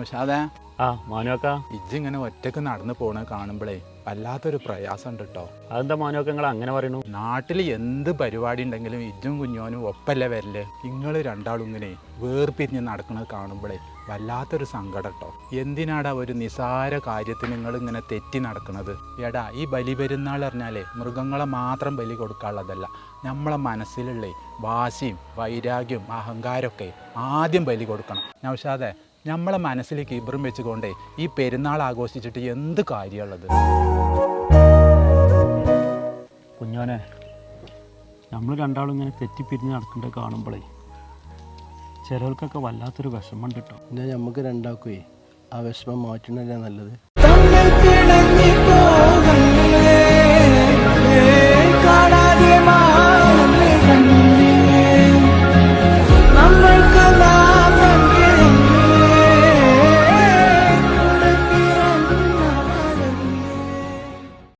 നൗഷാദേ മാനുവക്ക ഇജ്ജിങ്ങനെ ഒറ്റക്ക് നടന്നു പോണ കാണുമ്പോഴേ വല്ലാത്തൊരു പ്രയാസം ഉണ്ട് കേട്ടോ. അതെന്താ മാനുവക്ക നിങ്ങൾ അങ്ങനെ പറയണു? നാട്ടിൽ എന്ത് പരിപാടി ഉണ്ടെങ്കിലും ഇജ്ജും കുഞ്ഞോനും ഒപ്പല്ലേ വരല്. നിങ്ങൾ രണ്ടാളും ഇങ്ങനെ വേർപിരിഞ്ഞ് നടക്കുന്നത് കാണുമ്പോഴേ വല്ലാത്തൊരു സങ്കടം കേട്ടോ. എന്തിനാടാ ഒരു നിസാര കാര്യത്തിന് നിങ്ങൾ ഇങ്ങനെ തെറ്റി നടക്കുന്നത്? എടാ, ഈ ബലിപെരുന്നാൾ പറഞ്ഞാലേ മൃഗങ്ങളെ മാത്രം ബലി കൊടുക്കാനുള്ളതല്ല. നമ്മളെ മനസ്സിലുള്ള വാശിയും വൈരാഗ്യവും അഹങ്കാരമൊക്കെ ആദ്യം ബലി കൊടുക്കണം. നൗഷാദേ, നമ്മളെ മനസ്സിൽ കിബറും വെച്ചുകൊണ്ടേ ഈ പെരുന്നാൾ ആഘോഷിച്ചിട്ട് എന്ത് കാര്യമുള്ളത്? കുഞ്ഞോനെ, നമ്മൾ രണ്ടാളും ഇങ്ങനെ തെറ്റിപ്പിരിഞ്ഞ് നടക്കേണ്ടത് കാണുമ്പോഴേ ചിലർക്കൊക്കെ വല്ലാത്തൊരു വിഷമം കിട്ടും. എന്നാൽ നമുക്ക് രണ്ടാക്കുവേ ആ വിഷമം മാറ്റണല്ലേ നല്ലത്.